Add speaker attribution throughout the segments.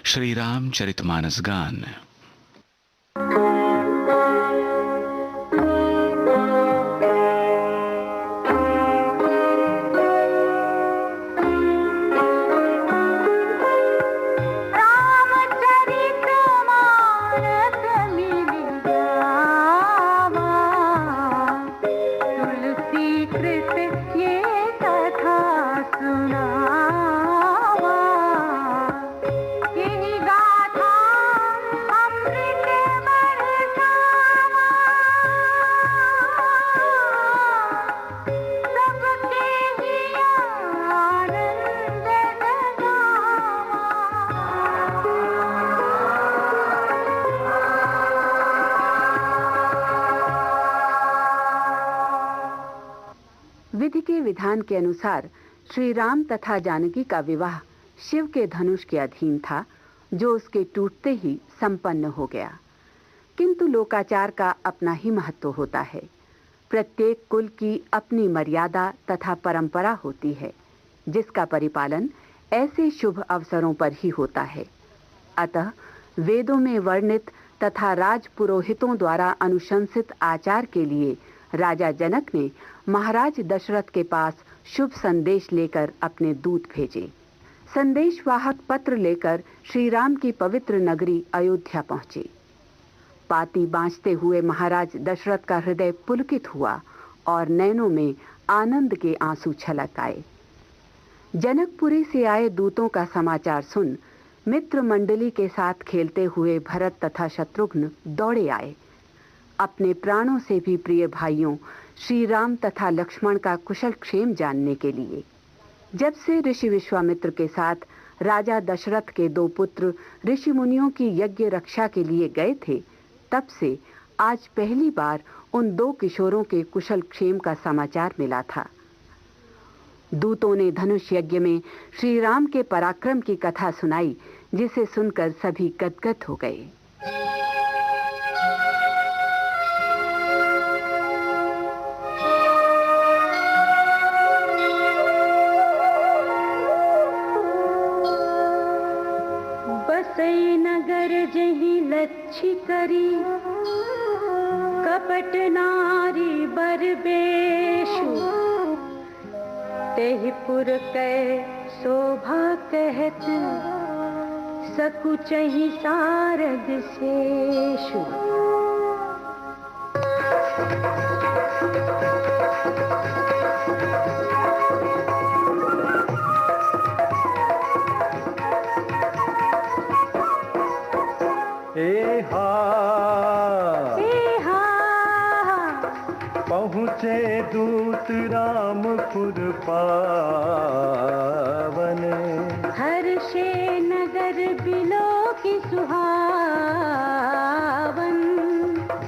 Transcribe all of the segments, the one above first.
Speaker 1: श्री रामचरितमानस गान।
Speaker 2: विधि के विधान के अनुसार श्री राम तथा जानकी का विवाह शिव के धनुष के अधीन था, जो उसके टूटते ही संपन्न हो गया। किंतु लोकाचार का अपना ही महत्व होता है। प्रत्येक कुल की अपनी मर्यादा तथा परंपरा होती है, जिसका परिपालन ऐसे शुभ अवसरों पर ही होता है। अतः वेदों में वर्णित तथा राज पुरोहितों द्वारा अनुशंसित आचार के लिए राजा जनक ने महाराज दशरथ के पास शुभ संदेश लेकर अपने दूत भेजे। संदेशवाहक पत्र लेकर श्री राम की पवित्र नगरी अयोध्या पहुंचे। पाती बांचते हुए महाराज दशरथ का हृदय पुलकित हुआ और नैनों में आनंद के आंसू छलक आए। जनकपुरी से आए दूतों का समाचार सुन मित्र मंडली के साथ खेलते हुए भरत तथा शत्रुघ्न दौड़े आए। अपने प्राणों से भी प्रिय भाइयों श्री राम तथा लक्ष्मण का कुशल क्षेम जानने के लिए। जब से ऋषि विश्वामित्र के साथ राजा दशरथ के दो पुत्र ऋषि मुनियों की यज्ञ रक्षा के लिए गए थे, तब से आज पहली बार उन दो किशोरों के कुशल क्षेम का समाचार मिला था। दूतों ने धनुष यज्ञ में श्री राम के पराक्रम की कथा सुनाई, जिसे सुनकर सभी गदगद हो गए।
Speaker 3: बसई नगर जही लच्छी करी, कपट नारी बरबेशु, तेहि पुर कै शोभा कहत, सकुचहि सारद शेषु।
Speaker 4: पहुँचे दूत रामपुर पावन,
Speaker 3: हर्षे नगर बिलो की सुहावन।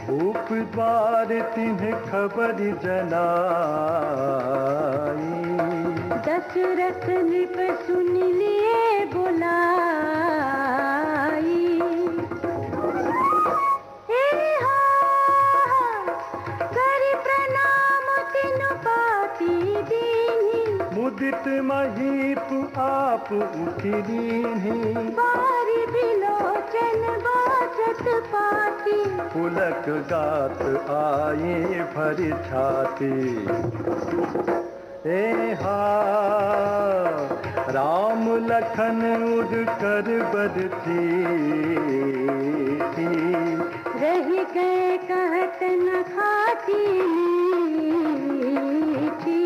Speaker 4: भूप द्वार तिन्ह खबर जनाई,
Speaker 3: दशरथ नृप सुन लिए बुलाई।
Speaker 4: मुदित महीप आप उठिलीन्हि,
Speaker 3: बारी बिलोचन बाजत पाती।
Speaker 4: पुलक गात आए भरी छाती। राम लखन उड़ कर बरती,
Speaker 3: रही गए कहत न खाती मीठी।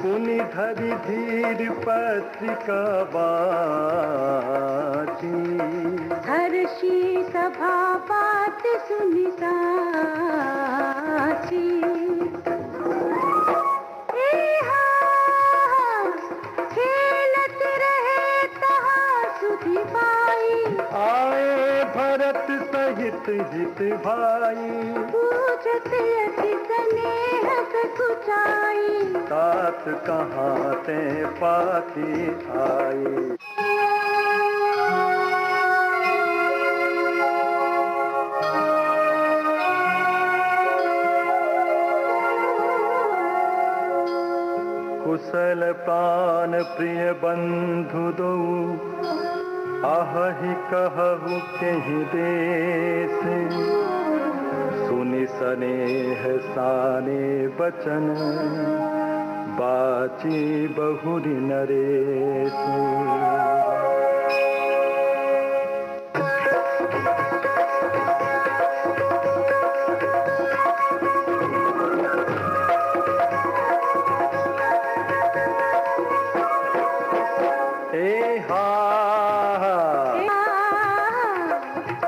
Speaker 4: पुनि धरि धीर पत्रिका बाटी,
Speaker 3: हर्षी सभा बात सुनि साची। खेलत रहे तहाँ सुधि पाई,
Speaker 4: आए भरत सहित हित भाई।
Speaker 3: पूछत अति स्नेह सकुचाई,
Speaker 4: तात कहाँ ते पाती आई। कुशल प्राण प्रिय बंधु दो, आहि कहु केहि देश, सुनि सनेह साने बचन, बाची बहुरि नरेश।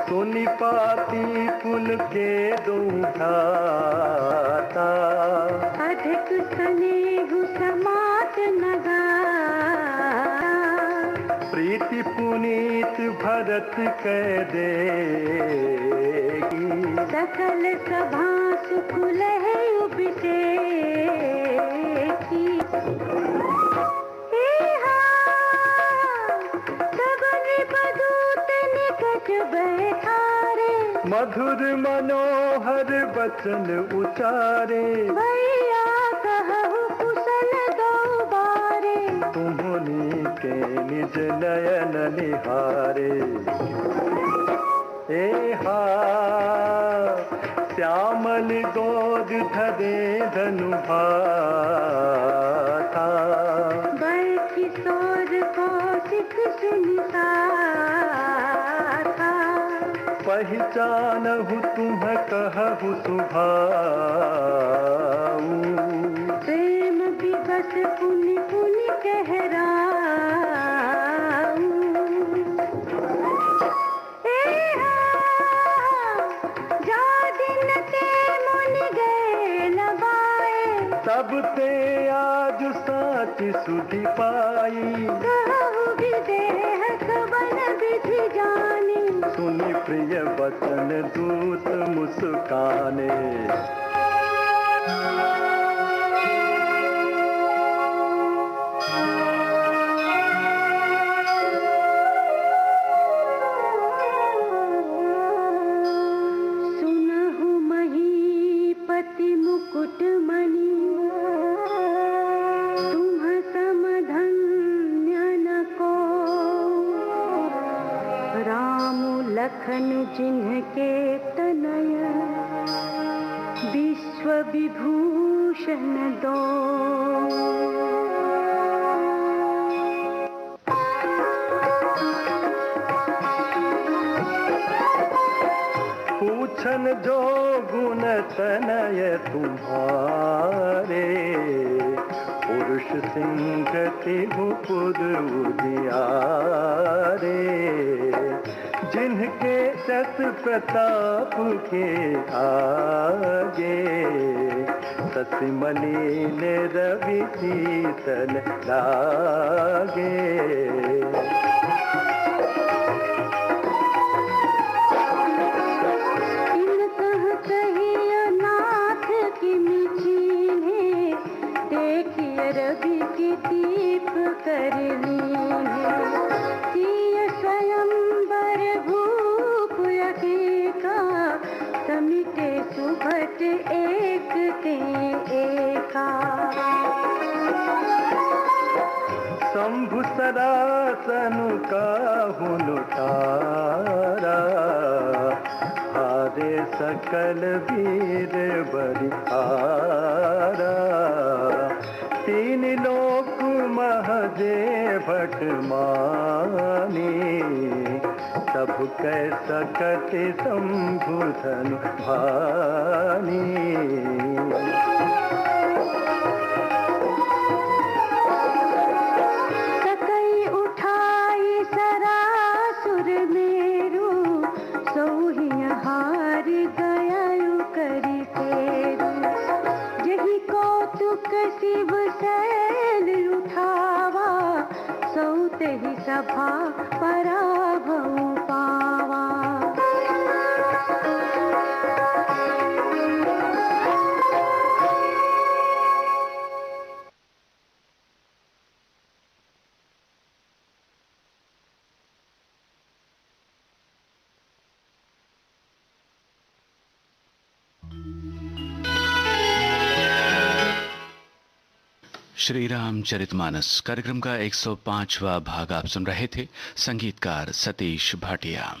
Speaker 4: सुनि पाती पुन के दो भ्राता,
Speaker 3: अधिक स्नेह समात न गाता।
Speaker 4: प्रीति पुनीत भरत कह देगी,
Speaker 3: सकल सभा सुख लहे उपसेकी।
Speaker 4: मधुर मनोहर बचन उचारे,
Speaker 3: भैया कहु कुशल दो बारे।
Speaker 4: तुम्हनी के निज नयन निहारे। श्यामल गोद धरे धनु भाता,
Speaker 3: बैठी सोर कौशिक सुनिता।
Speaker 4: पहचानहु तुम कहु सुभाऊ,
Speaker 3: प्रेम विवश पुनि पुनि कहराऊ। जा दिन ते मुनि गए लबाए,
Speaker 4: तब ते आज साच सुधि पाई।
Speaker 3: कहु विदेह कवन विधि जानी,
Speaker 4: सुनि प्रिय वचन दूत मुस्काने।
Speaker 3: सुनहु महीपति मुकुट मणि, तुम समधन्य न को। राम लखन जिन्हके तनय, विश्व विभूषण दो।
Speaker 4: पूछन जो गुण तनय तुम्हारे, पुरुष सिंह तिहुपुर उजियारे। जिनके शत प्रताप के आगे, शशि मलिन रवि शीतल लागे।
Speaker 3: रवि की दीप कर लीने, सिय स्वयंवर भूप यकेका। समिटे सुभट एक ते एका।
Speaker 4: शंभु सरासनु काहु लुटारा, हारे सकल वीर बलिहारा। तीन लोक महजे भट मानी, सब कै सकत शंभु धनु भानी।
Speaker 3: सकई उठाई सरासुर मेरु, सोहिया हार गया करि फेरु। जहि कौतुक शिव सैल उठावा, सौते ही सभा पराभव पावा।
Speaker 1: श्री रामचरितमानस कार्यक्रम का 105वां भाग आप सुन रहे थे। संगीतकार सतीश भाटिया।